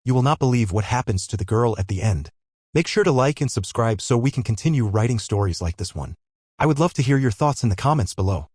You will not believe what happens to the girl at the end. Make sure to like and subscribe so we can continue writing stories like this one. I would love to hear your thoughts in the comments below.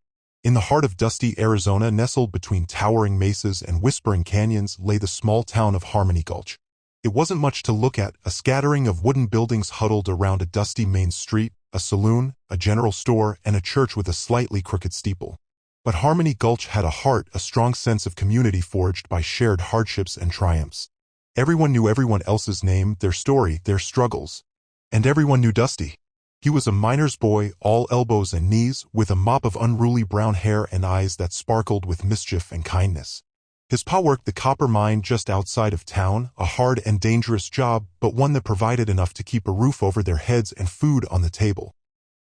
In the heart of dusty Arizona, nestled between towering mesas and whispering canyons, lay the small town of Harmony Gulch. It wasn't much to look at, a scattering of wooden buildings huddled around a dusty main street, a saloon, a general store, and a church with a slightly crooked steeple. But Harmony Gulch had a heart, a strong sense of community forged by shared hardships and triumphs. Everyone knew everyone else's name, their story, their struggles. And everyone knew Dusty. He was a miner's boy, all elbows and knees, with a mop of unruly brown hair and eyes that sparkled with mischief and kindness. His pa worked the copper mine just outside of town, a hard and dangerous job, but one that provided enough to keep a roof over their heads and food on the table.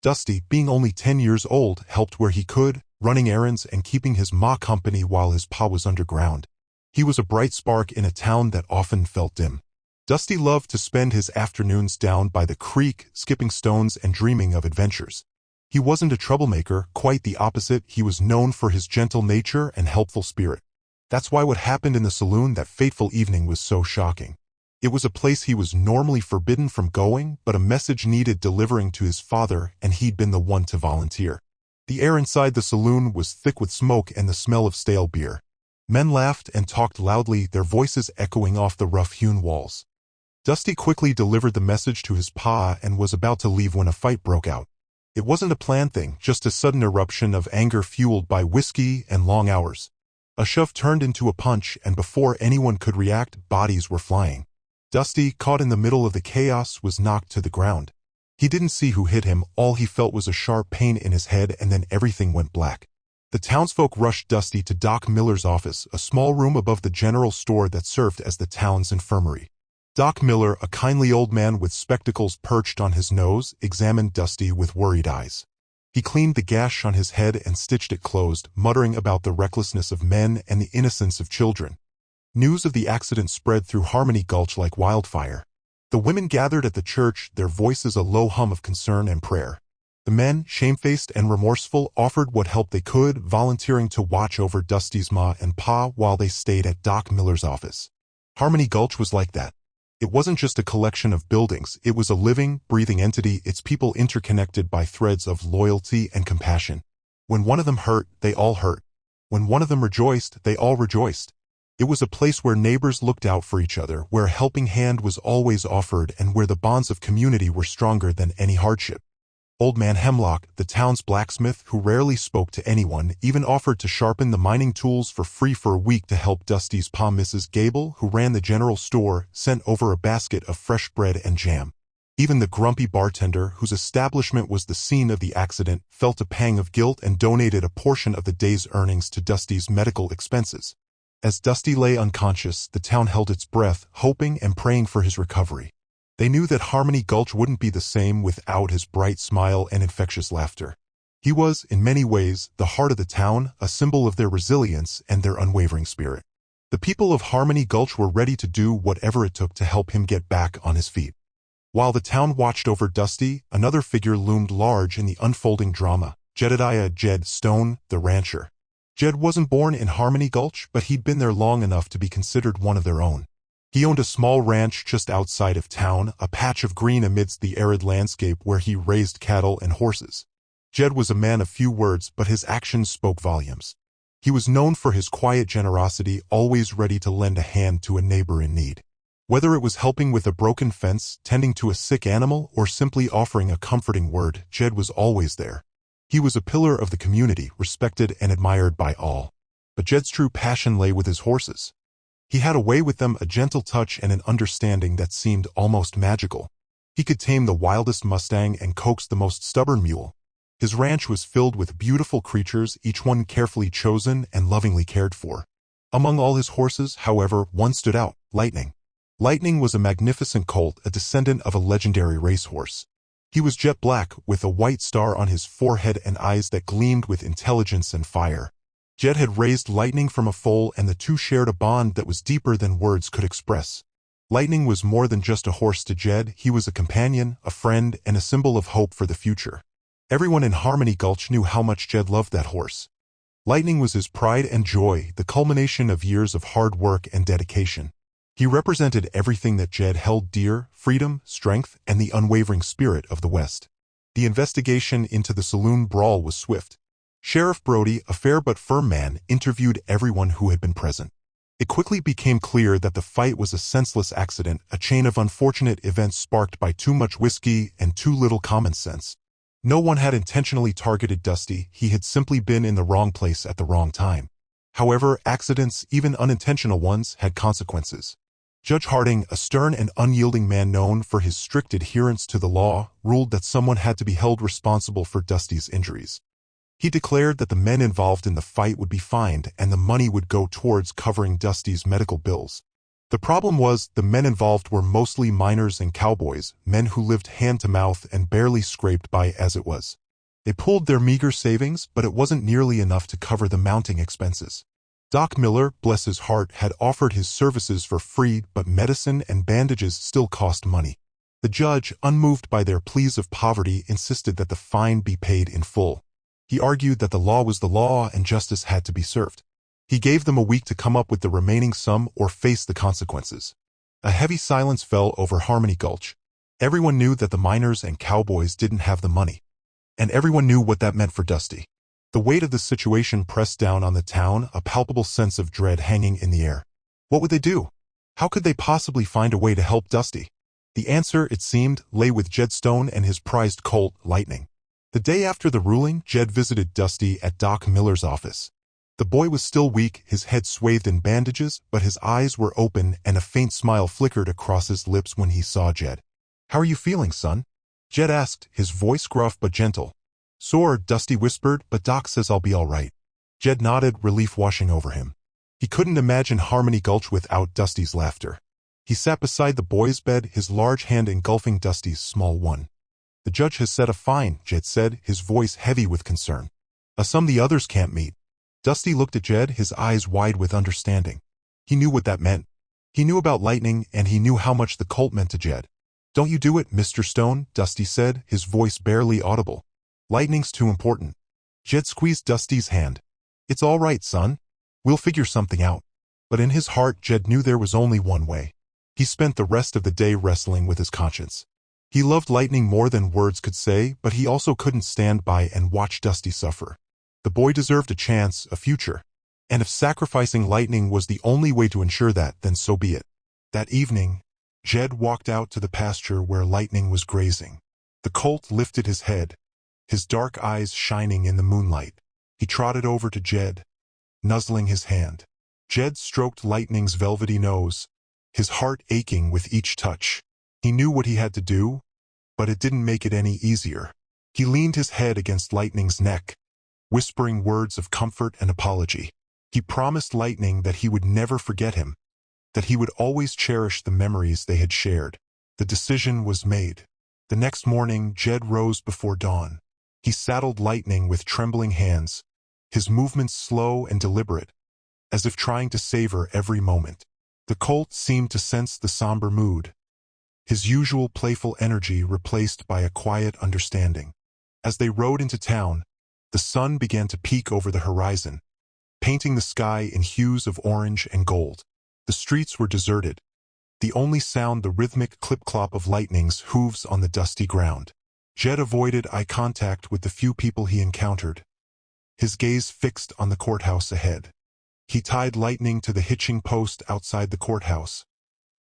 Dusty, being only 10 years old, helped where he could, running errands and keeping his ma company while his pa was underground. He was a bright spark in a town that often felt dim. Dusty loved to spend his afternoons down by the creek, skipping stones and dreaming of adventures. He wasn't a troublemaker, quite the opposite. He was known for his gentle nature and helpful spirit. That's why what happened in the saloon that fateful evening was so shocking. It was a place he was normally forbidden from going, but a message needed delivering to his father, and he'd been the one to volunteer. The air inside the saloon was thick with smoke and the smell of stale beer. Men laughed and talked loudly, their voices echoing off the rough-hewn walls. Dusty quickly delivered the message to his pa and was about to leave when a fight broke out. It wasn't a planned thing, just a sudden eruption of anger fueled by whiskey and long hours. A shove turned into a punch, and before anyone could react, bodies were flying. Dusty, caught in the middle of the chaos, was knocked to the ground. He didn't see who hit him, all he felt was a sharp pain in his head, and then everything went black. The townsfolk rushed Dusty to Doc Miller's office, a small room above the general store that served as the town's infirmary. Doc Miller, a kindly old man with spectacles perched on his nose, examined Dusty with worried eyes. He cleaned the gash on his head and stitched it closed, muttering about the recklessness of men and the innocence of children. News of the accident spread through Harmony Gulch like wildfire. The women gathered at the church, their voices a low hum of concern and prayer. The men, shamefaced and remorseful, offered what help they could, volunteering to watch over Dusty's ma and pa while they stayed at Doc Miller's office. Harmony Gulch was like that. It wasn't just a collection of buildings, it was a living, breathing entity, its people interconnected by threads of loyalty and compassion. When one of them hurt, they all hurt. When one of them rejoiced, they all rejoiced. It was a place where neighbors looked out for each other, where a helping hand was always offered, and where the bonds of community were stronger than any hardship. Old Man Hemlock, the town's blacksmith who rarely spoke to anyone, even offered to sharpen the mining tools for free for a week to help Dusty's pa. Mrs. Gable, who ran the general store, sent over a basket of fresh bread and jam. Even the grumpy bartender, whose establishment was the scene of the accident, felt a pang of guilt and donated a portion of the day's earnings to Dusty's medical expenses. As Dusty lay unconscious, the town held its breath, hoping and praying for his recovery. They knew that Harmony Gulch wouldn't be the same without his bright smile and infectious laughter. He was, in many ways, the heart of the town, a symbol of their resilience and their unwavering spirit. The people of Harmony Gulch were ready to do whatever it took to help him get back on his feet. While the town watched over Dusty, another figure loomed large in the unfolding drama, Jedediah "Jed" Stone, the rancher. Jed wasn't born in Harmony Gulch, but he'd been there long enough to be considered one of their own. He owned a small ranch just outside of town, a patch of green amidst the arid landscape where he raised cattle and horses. Jed was a man of few words, but his actions spoke volumes. He was known for his quiet generosity, always ready to lend a hand to a neighbor in need. Whether it was helping with a broken fence, tending to a sick animal, or simply offering a comforting word, Jed was always there. He was a pillar of the community, respected and admired by all. But Jed's true passion lay with his horses. He had a way with them, a gentle touch and an understanding that seemed almost magical. He could tame the wildest Mustang and coax the most stubborn mule. His ranch was filled with beautiful creatures, each one carefully chosen and lovingly cared for. Among all his horses, however, one stood out, Lightning. Lightning was a magnificent colt, a descendant of a legendary racehorse. He was jet black, with a white star on his forehead and eyes that gleamed with intelligence and fire. Jed had raised Lightning from a foal, and the two shared a bond that was deeper than words could express. Lightning was more than just a horse to Jed, he was a companion, a friend, and a symbol of hope for the future. Everyone in Harmony Gulch knew how much Jed loved that horse. Lightning was his pride and joy, the culmination of years of hard work and dedication. He represented everything that Jed held dear: freedom, strength, and the unwavering spirit of the West. The investigation into the saloon brawl was swift. Sheriff Brody, a fair but firm man, interviewed everyone who had been present. It quickly became clear that the fight was a senseless accident, a chain of unfortunate events sparked by too much whiskey and too little common sense. No one had intentionally targeted Dusty, he had simply been in the wrong place at the wrong time. However, accidents, even unintentional ones, had consequences. Judge Harding, a stern and unyielding man known for his strict adherence to the law, ruled that someone had to be held responsible for Dusty's injuries. He declared that the men involved in the fight would be fined and the money would go towards covering Dusty's medical bills. The problem was, the men involved were mostly miners and cowboys, men who lived hand-to-mouth and barely scraped by as it was. They pulled their meager savings, but it wasn't nearly enough to cover the mounting expenses. Doc Miller, bless his heart, had offered his services for free, but medicine and bandages still cost money. The judge, unmoved by their pleas of poverty, insisted that the fine be paid in full. He argued that the law was the law and justice had to be served. He gave them a week to come up with the remaining sum or face the consequences. A heavy silence fell over Harmony Gulch. Everyone knew that the miners and cowboys didn't have the money. And everyone knew what that meant for Dusty. The weight of the situation pressed down on the town, a palpable sense of dread hanging in the air. What would they do? How could they possibly find a way to help Dusty? The answer, it seemed, lay with Jed Stone and his prized Colt, Lightning. The day after the ruling, Jed visited Dusty at Doc Miller's office. The boy was still weak, his head swathed in bandages, but his eyes were open and a faint smile flickered across his lips when he saw Jed. "How are you feeling, son?" Jed asked, his voice gruff but gentle. "Sore," Dusty whispered, "but Doc says I'll be all right." Jed nodded, relief washing over him. He couldn't imagine Harmony Gulch without Dusty's laughter. He sat beside the boy's bed, his large hand engulfing Dusty's small one. "The judge has set a fine," Jed said, his voice heavy with concern. "A sum the others can't meet." Dusty looked at Jed, his eyes wide with understanding. He knew what that meant. He knew about Lightning, and he knew how much the Colt meant to Jed. "Don't you do it, Mr. Stone," Dusty said, his voice barely audible. "Lightning's too important." Jed squeezed Dusty's hand. "It's all right, son. We'll figure something out." But in his heart, Jed knew there was only one way. He spent the rest of the day wrestling with his conscience. He loved Lightning more than words could say, but he also couldn't stand by and watch Dusty suffer. The boy deserved a chance, a future. And if sacrificing Lightning was the only way to ensure that, then so be it. That evening, Jed walked out to the pasture where Lightning was grazing. The Colt lifted his head, his dark eyes shining in the moonlight. He trotted over to Jed, nuzzling his hand. Jed stroked Lightning's velvety nose, his heart aching with each touch. He knew what he had to do, but it didn't make it any easier. He leaned his head against Lightning's neck, whispering words of comfort and apology. He promised Lightning that he would never forget him, that he would always cherish the memories they had shared. The decision was made. The next morning, Jed rose before dawn. He saddled Lightning with trembling hands, his movements slow and deliberate, as if trying to savor every moment. The Colt seemed to sense the somber mood, his usual playful energy replaced by a quiet understanding. As they rode into town, the sun began to peek over the horizon, painting the sky in hues of orange and gold. The streets were deserted, the only sound the rhythmic clip-clop of Lightning's hooves on the dusty ground. Jed avoided eye contact with the few people he encountered, his gaze fixed on the courthouse ahead. He tied Lightning to the hitching post outside the courthouse,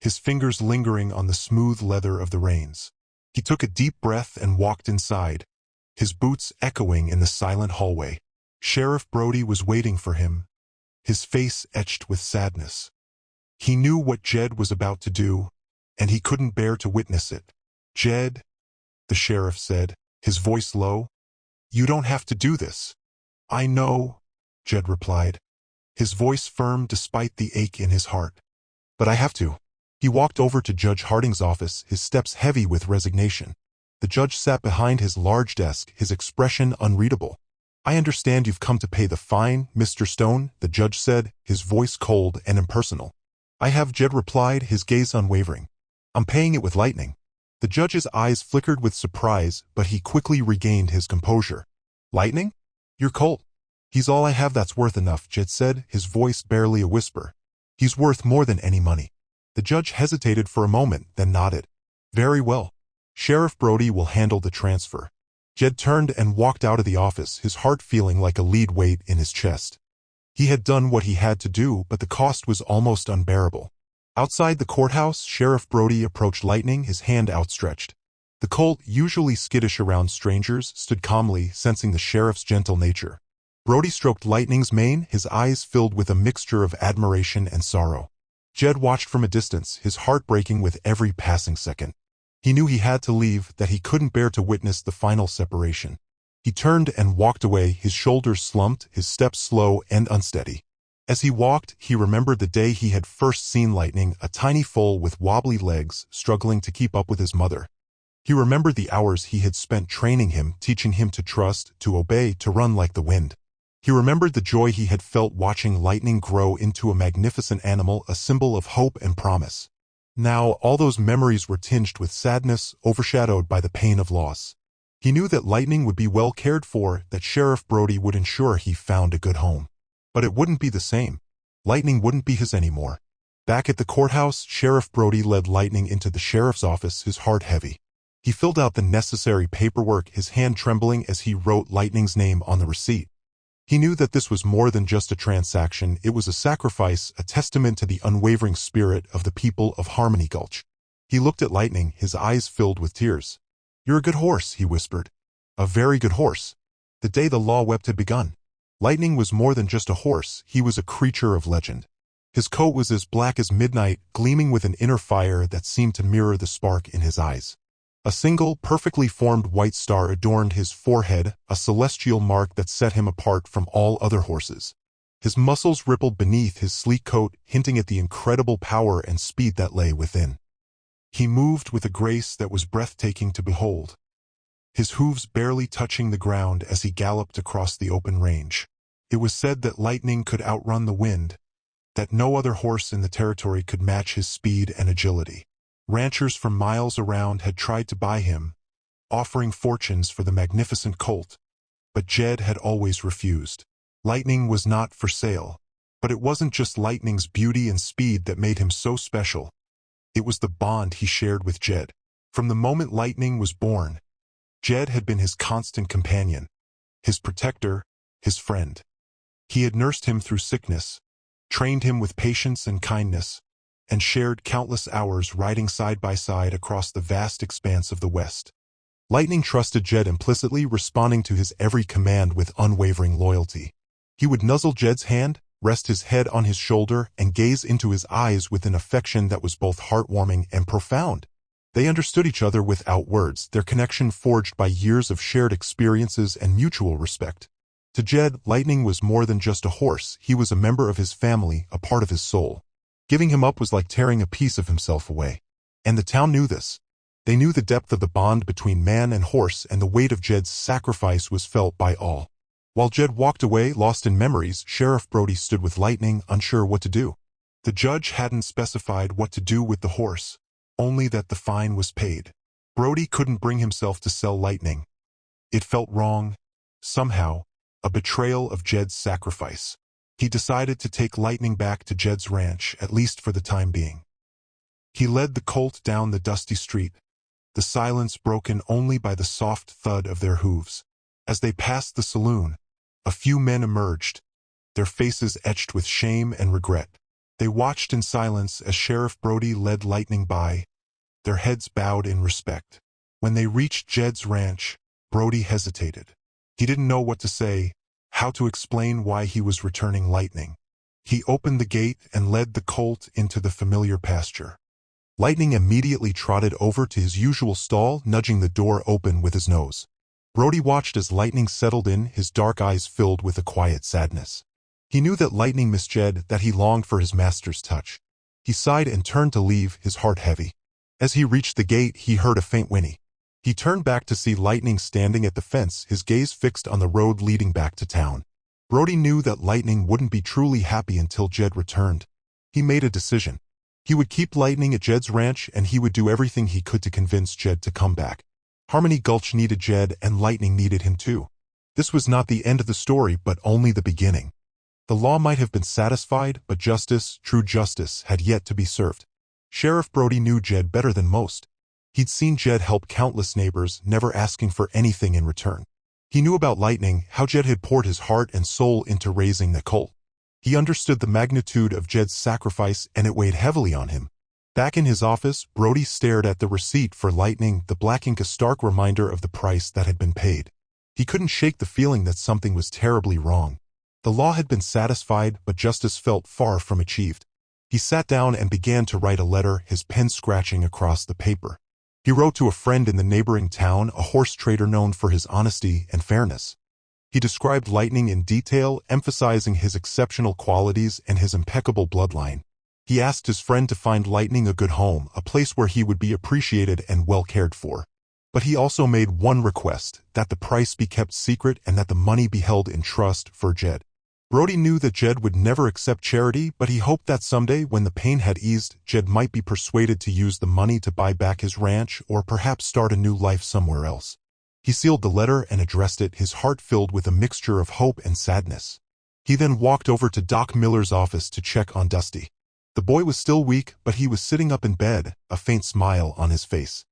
his fingers lingering on the smooth leather of the reins. He took a deep breath and walked inside, his boots echoing in the silent hallway. Sheriff Brody was waiting for him, his face etched with sadness. He knew what Jed was about to do, and he couldn't bear to witness it. "Jed," the sheriff said, his voice low, "you don't have to do this." "I know," Jed replied, his voice firm despite the ache in his heart. "But I have to." He walked over to Judge Harding's office, his steps heavy with resignation. The judge sat behind his large desk, his expression unreadable. "I understand you've come to pay the fine, Mr. Stone," the judge said, his voice cold and impersonal. "I have," Jed replied, his gaze unwavering. "I'm paying it with Lightning." The judge's eyes flickered with surprise, but he quickly regained his composure. "Lightning? Your Colt?" "He's all I have that's worth enough," Jed said, his voice barely a whisper. "He's worth more than any money." The judge hesitated for a moment, then nodded. Very well. Sheriff Brody will handle the transfer. Jed turned and walked out of the office, his heart feeling like a lead weight in his chest. He had done what he had to do, but the cost was almost unbearable. Outside the courthouse, Sheriff Brody approached Lightning, his hand outstretched. The Colt, usually skittish around strangers, stood calmly, sensing the sheriff's gentle nature. Brody stroked Lightning's mane, his eyes filled with a mixture of admiration and sorrow. Jed watched from a distance, his heart breaking with every passing second. He knew he had to leave, that he couldn't bear to witness the final separation. He turned and walked away, his shoulders slumped, his steps slow and unsteady. As he walked, he remembered the day he had first seen Lightning, a tiny foal with wobbly legs, struggling to keep up with his mother. He remembered the hours he had spent training him, teaching him to trust, to obey, to run like the wind. He remembered the joy he had felt watching Lightning grow into a magnificent animal, a symbol of hope and promise. Now, all those memories were tinged with sadness, overshadowed by the pain of loss. He knew that Lightning would be well cared for, that Sheriff Brody would ensure he found a good home. But it wouldn't be the same. Lightning wouldn't be his anymore. Back at the courthouse, Sheriff Brody led Lightning into the sheriff's office, his heart heavy. He filled out the necessary paperwork, his hand trembling as he wrote Lightning's name on the receipt. He knew that this was more than just a transaction, it was a sacrifice, a testament to the unwavering spirit of the people of Harmony Gulch. He looked at Lightning, his eyes filled with tears. "You're a good horse," he whispered. "A very good horse." The day the law Wept had begun. Lightning was more than just a horse, he was a creature of legend. His coat was as black as midnight, gleaming with an inner fire that seemed to mirror the spark in his eyes. A single, perfectly formed white star adorned his forehead, a celestial mark that set him apart from all other horses. His muscles rippled beneath his sleek coat, hinting at the incredible power and speed that lay within. He moved with a grace that was breathtaking to behold, his hooves barely touching the ground as he galloped across the open range. It was said that Lightning could outrun the wind, that no other horse in the territory could match his speed and agility. Ranchers from miles around had tried to buy him, offering fortunes for the magnificent colt, but Jed had always refused. Lightning was not for sale, but it wasn't just Lightning's beauty and speed that made him so special. It was the bond he shared with Jed. From the moment Lightning was born, Jed had been his constant companion, his protector, his friend. He had nursed him through sickness, trained him with patience and kindness, and shared countless hours riding side by side across the vast expanse of the West. Lightning trusted Jed implicitly, responding to his every command with unwavering loyalty. He would nuzzle Jed's hand, rest his head on his shoulder, and gaze into his eyes with an affection that was both heartwarming and profound. They understood each other without words, their connection forged by years of shared experiences and mutual respect. To Jed, Lightning was more than just a horse, he was a member of his family, a part of his soul. Giving him up was like tearing a piece of himself away. And the town knew this. They knew the depth of the bond between man and horse, and the weight of Jed's sacrifice was felt by all. While Jed walked away, lost in memories, Sheriff Brody stood with Lightning, unsure what to do. The judge hadn't specified what to do with the horse, only that the fine was paid. Brody couldn't bring himself to sell Lightning. It felt wrong, somehow, a betrayal of Jed's sacrifice. He decided to take Lightning back to Jed's ranch, at least for the time being. He led the colt down the dusty street, the silence broken only by the soft thud of their hooves. As they passed the saloon, a few men emerged, their faces etched with shame and regret. They watched in silence as Sheriff Brody led Lightning by, their heads bowed in respect. When they reached Jed's ranch, Brody hesitated. He didn't know what to say, how to explain why he was returning Lightning. He opened the gate and led the colt into the familiar pasture. Lightning immediately trotted over to his usual stall, nudging the door open with his nose. Brody watched as Lightning settled in, his dark eyes filled with a quiet sadness. He knew that Lightning missed Jed, that he longed for his master's touch. He sighed and turned to leave, his heart heavy. As he reached the gate, he heard a faint whinny. He turned back to see Lightning standing at the fence, his gaze fixed on the road leading back to town. Brody knew that Lightning wouldn't be truly happy until Jed returned. He made a decision. He would keep Lightning at Jed's ranch, and he would do everything he could to convince Jed to come back. Harmony Gulch needed Jed, and Lightning needed him too. This was not the end of the story, but only the beginning. The law might have been satisfied, but justice, true justice, had yet to be served. Sheriff Brody knew Jed better than most. He'd seen Jed help countless neighbors, never asking for anything in return. He knew about Lightning, how Jed had poured his heart and soul into raising the Colt. He understood the magnitude of Jed's sacrifice, and it weighed heavily on him. Back in his office, Brody stared at the receipt for Lightning, the black ink a stark reminder of the price that had been paid. He couldn't shake the feeling that something was terribly wrong. The law had been satisfied, but justice felt far from achieved. He sat down and began to write a letter, his pen scratching across the paper. He wrote to a friend in the neighboring town, a horse trader known for his honesty and fairness. He described Lightning in detail, emphasizing his exceptional qualities and his impeccable bloodline. He asked his friend to find Lightning a good home, a place where he would be appreciated and well cared for. But he also made one request, that the price be kept secret and that the money be held in trust for Jed. Brody knew that Jed would never accept charity, but he hoped that someday, when the pain had eased, Jed might be persuaded to use the money to buy back his ranch or perhaps start a new life somewhere else. He sealed the letter and addressed it, his heart filled with a mixture of hope and sadness. He then walked over to Doc Miller's office to check on Dusty. The boy was still weak, but he was sitting up in bed, a faint smile on his face.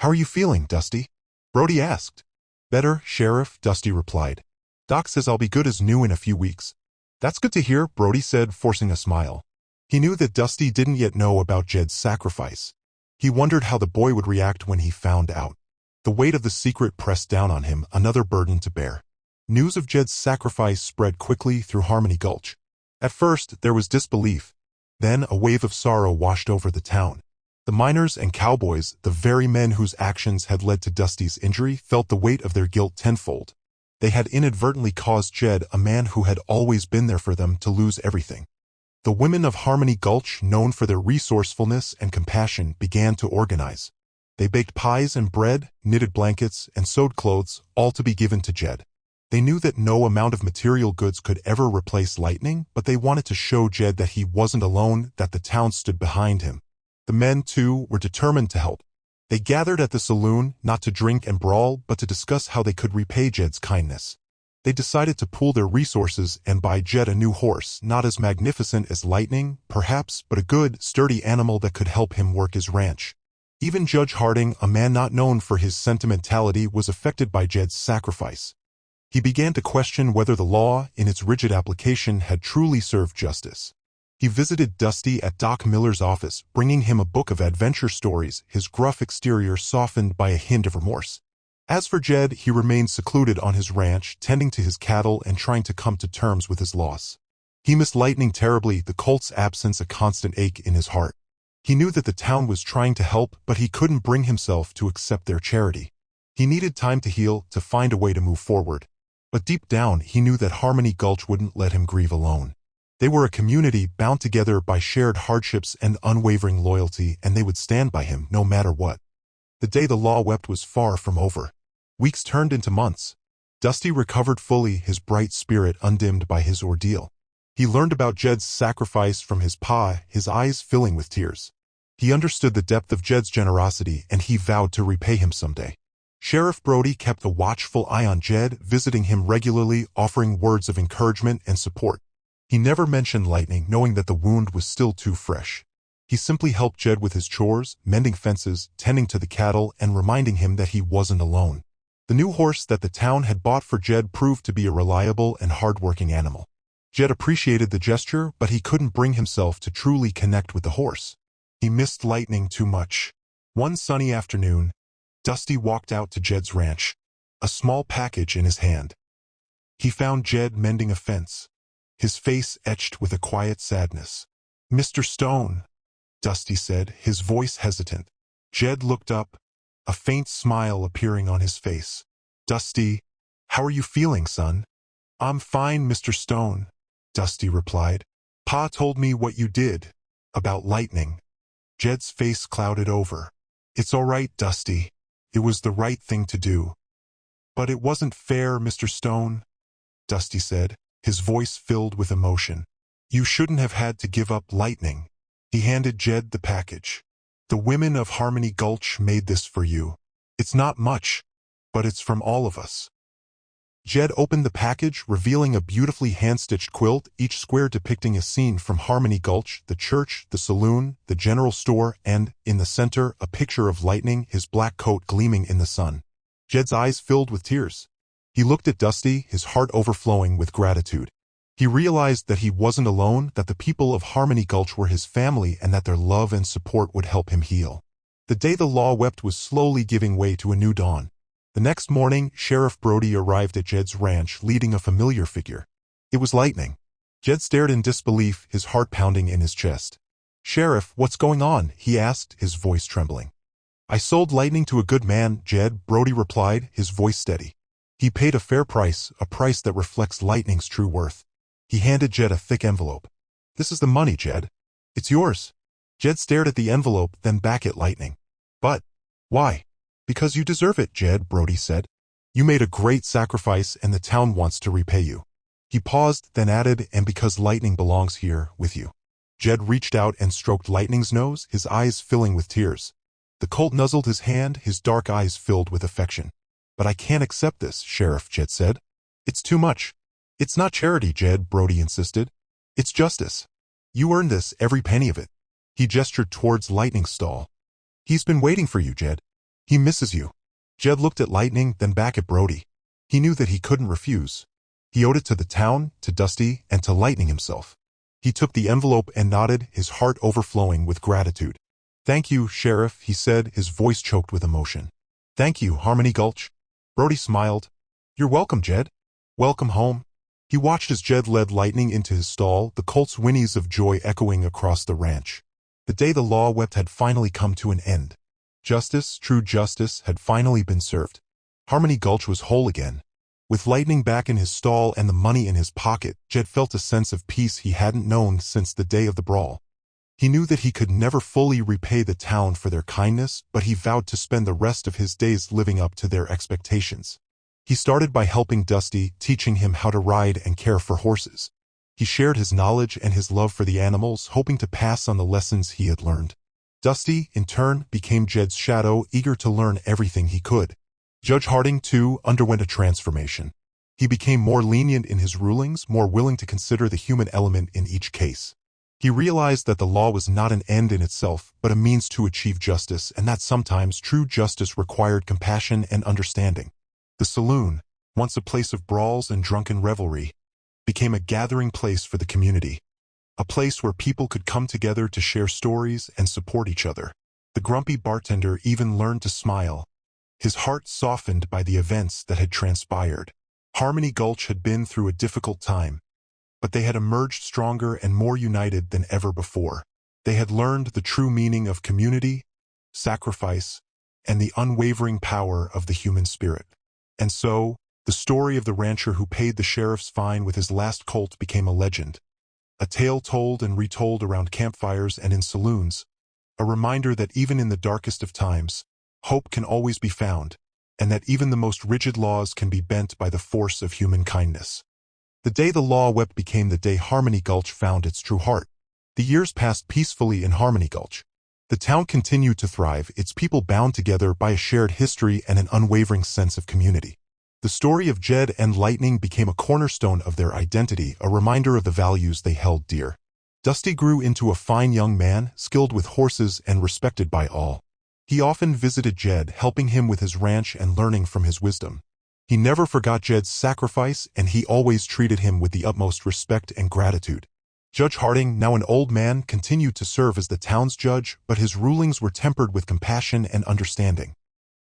"How are you feeling, Dusty?" Brody asked. "Better, Sheriff," Dusty replied. "Doc says I'll be good as new in a few weeks." "That's good to hear," Brody said, forcing a smile. He knew that Dusty didn't yet know about Jed's sacrifice. He wondered how the boy would react when he found out. The weight of the secret pressed down on him, another burden to bear. News of Jed's sacrifice spread quickly through Harmony Gulch. At first, there was disbelief. Then a wave of sorrow washed over the town. The miners and cowboys, the very men whose actions had led to Dusty's injury, felt the weight of their guilt tenfold. They had inadvertently caused Jed, a man who had always been there for them, to lose everything. The women of Harmony Gulch, known for their resourcefulness and compassion, began to organize. They baked pies and bread, knitted blankets, and sewed clothes, all to be given to Jed. They knew that no amount of material goods could ever replace Lightning, but they wanted to show Jed that he wasn't alone, that the town stood behind him. The men, too, were determined to help. They gathered at the saloon, not to drink and brawl, but to discuss how they could repay Jed's kindness. They decided to pool their resources and buy Jed a new horse, not as magnificent as Lightning, perhaps, but a good, sturdy animal that could help him work his ranch. Even Judge Harding, a man not known for his sentimentality, was affected by Jed's sacrifice. He began to question whether the law, in its rigid application, had truly served justice. He visited Dusty at Doc Miller's office, bringing him a book of adventure stories, his gruff exterior softened by a hint of remorse. As for Jed, he remained secluded on his ranch, tending to his cattle and trying to come to terms with his loss. He missed Lightning terribly, the Colt's absence a constant ache in his heart. He knew that the town was trying to help, but he couldn't bring himself to accept their charity. He needed time to heal, to find a way to move forward. But deep down, he knew that Harmony Gulch wouldn't let him grieve alone. They were a community bound together by shared hardships and unwavering loyalty, and they would stand by him no matter what. The day the law wept was far from over. Weeks turned into months. Dusty recovered fully, his bright spirit undimmed by his ordeal. He learned about Jed's sacrifice from his pa, his eyes filling with tears. He understood the depth of Jed's generosity, and he vowed to repay him someday. Sheriff Brody kept a watchful eye on Jed, visiting him regularly, offering words of encouragement and support. He never mentioned Lightning, knowing that the wound was still too fresh. He simply helped Jed with his chores, mending fences, tending to the cattle, and reminding him that he wasn't alone. The new horse that the town had bought for Jed proved to be a reliable and hard-working animal. Jed appreciated the gesture, but he couldn't bring himself to truly connect with the horse. He missed Lightning too much. One sunny afternoon, Dusty walked out to Jed's ranch, a small package in his hand. He found Jed mending a fence, his face etched with a quiet sadness. "Mr. Stone," Dusty said, his voice hesitant. Jed looked up, a faint smile appearing on his face. "Dusty, how are you feeling, son?" "I'm fine, Mr. Stone," Dusty replied. "Pa told me what you did, about Lightning." Jed's face clouded over. "It's all right, Dusty. It was the right thing to do." "But it wasn't fair, Mr. Stone," Dusty said, his voice filled with emotion. "You shouldn't have had to give up Lightning." He handed Jed the package. "The women of Harmony Gulch made this for you. It's not much, but it's from all of us." Jed opened the package, revealing a beautifully hand-stitched quilt, each square depicting a scene from Harmony Gulch, the church, the saloon, the general store, and, in the center, a picture of Lightning, his black coat gleaming in the sun. Jed's eyes filled with tears. He looked at Dusty, his heart overflowing with gratitude. He realized that he wasn't alone, that the people of Harmony Gulch were his family, and that their love and support would help him heal. The day the law wept was slowly giving way to a new dawn. The next morning, Sheriff Brody arrived at Jed's ranch leading a familiar figure. It was Lightning. Jed stared in disbelief, his heart pounding in his chest. "Sheriff, what's going on?" he asked, his voice trembling. "I sold Lightning to a good man, Jed," Brody replied, his voice steady. "He paid a fair price, a price that reflects Lightning's true worth." He handed Jed a thick envelope. "This is the money, Jed. It's yours." Jed stared at the envelope, then back at Lightning. "But why?" "Because you deserve it, Jed," Brody said. "You made a great sacrifice and the town wants to repay you." He paused, then added, "And because Lightning belongs here, with you." Jed reached out and stroked Lightning's nose, his eyes filling with tears. The Colt nuzzled his hand, his dark eyes filled with affection. "But I can't accept this, Sheriff," Jed said. "It's too much." "It's not charity, Jed," Brody insisted. "It's justice. You earned this, every penny of it." He gestured towards Lightning's stall. "He's been waiting for you, Jed. He misses you." Jed looked at Lightning, then back at Brody. He knew that he couldn't refuse. He owed it to the town, to Dusty, and to Lightning himself. He took the envelope and nodded, his heart overflowing with gratitude. "Thank you, Sheriff," he said, his voice choked with emotion. "Thank you, Harmony Gulch." Brody smiled. "You're welcome, Jed. Welcome home." He watched as Jed led Lightning into his stall, the Colt's whinnies of joy echoing across the ranch. The day the law wept had finally come to an end. Justice, true justice, had finally been served. Harmony Gulch was whole again. With Lightning back in his stall and the money in his pocket, Jed felt a sense of peace he hadn't known since the day of the brawl. He knew that he could never fully repay the town for their kindness, but he vowed to spend the rest of his days living up to their expectations. He started by helping Dusty, teaching him how to ride and care for horses. He shared his knowledge and his love for the animals, hoping to pass on the lessons he had learned. Dusty, in turn, became Jed's shadow, eager to learn everything he could. Judge Harding, too, underwent a transformation. He became more lenient in his rulings, more willing to consider the human element in each case. He realized that the law was not an end in itself, but a means to achieve justice, and that sometimes true justice required compassion and understanding. The saloon, once a place of brawls and drunken revelry, became a gathering place for the community. A place where people could come together to share stories and support each other. The grumpy bartender even learned to smile, his heart softened by the events that had transpired. Harmony Gulch had been through a difficult time, but they had emerged stronger and more united than ever before. They had learned the true meaning of community, sacrifice, and the unwavering power of the human spirit. And so, the story of the rancher who paid the sheriff's fine with his last colt became a legend. A tale told and retold around campfires and in saloons, a reminder that even in the darkest of times, hope can always be found, and that even the most rigid laws can be bent by the force of human kindness. The day the law wept became the day Harmony Gulch found its true heart. The years passed peacefully in Harmony Gulch. The town continued to thrive, its people bound together by a shared history and an unwavering sense of community. The story of Jed and Lightning became a cornerstone of their identity, a reminder of the values they held dear. Dusty grew into a fine young man, skilled with horses and respected by all. He often visited Jed, helping him with his ranch and learning from his wisdom. He never forgot Jed's sacrifice, and he always treated him with the utmost respect and gratitude. Judge Harding, now an old man, continued to serve as the town's judge, but his rulings were tempered with compassion and understanding.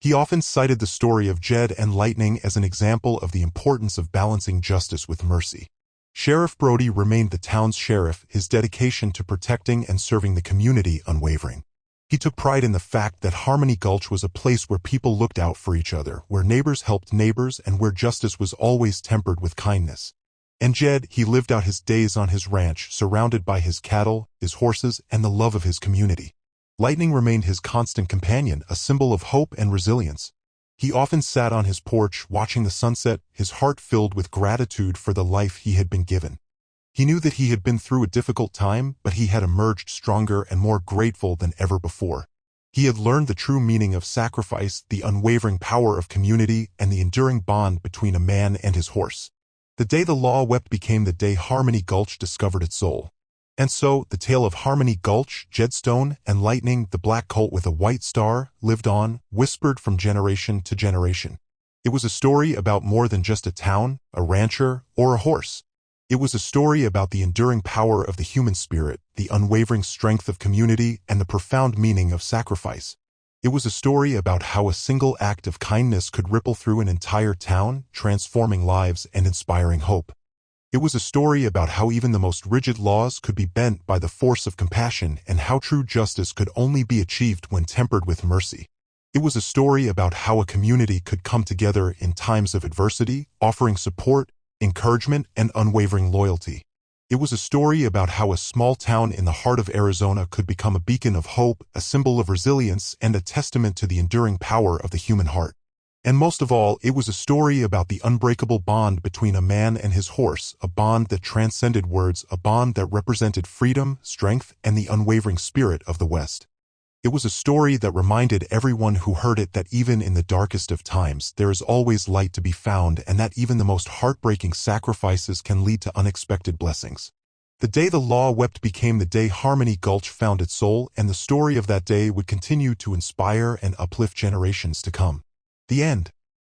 He often cited the story of Jed and Lightning as an example of the importance of balancing justice with mercy. Sheriff Brody remained the town's sheriff, his dedication to protecting and serving the community unwavering. He took pride in the fact that Harmony Gulch was a place where people looked out for each other, where neighbors helped neighbors, and where justice was always tempered with kindness. And Jed, he lived out his days on his ranch, surrounded by his cattle, his horses, and the love of his community. Lightning remained his constant companion, a symbol of hope and resilience. He often sat on his porch, watching the sunset, his heart filled with gratitude for the life he had been given. He knew that he had been through a difficult time, but he had emerged stronger and more grateful than ever before. He had learned the true meaning of sacrifice, the unwavering power of community, and the enduring bond between a man and his horse. The day the law wept became the day Harmony Gulch discovered its soul. And so, the tale of Harmony Gulch, Jedstone, and Lightning, the black colt with a white star, lived on, whispered from generation to generation. It was a story about more than just a town, a rancher, or a horse. It was a story about the enduring power of the human spirit, the unwavering strength of community, and the profound meaning of sacrifice. It was a story about how a single act of kindness could ripple through an entire town, transforming lives and inspiring hope. It was a story about how even the most rigid laws could be bent by the force of compassion and how true justice could only be achieved when tempered with mercy. It was a story about how a community could come together in times of adversity, offering support, encouragement, and unwavering loyalty. It was a story about how a small town in the heart of Arizona could become a beacon of hope, a symbol of resilience, and a testament to the enduring power of the human heart. And most of all, it was a story about the unbreakable bond between a man and his horse, a bond that transcended words, a bond that represented freedom, strength, and the unwavering spirit of the West. It was a story that reminded everyone who heard it that even in the darkest of times, there is always light to be found, and that even the most heartbreaking sacrifices can lead to unexpected blessings. The day the law wept became the day Harmony Gulch found its soul, and the story of that day would continue to inspire and uplift generations to come. The end.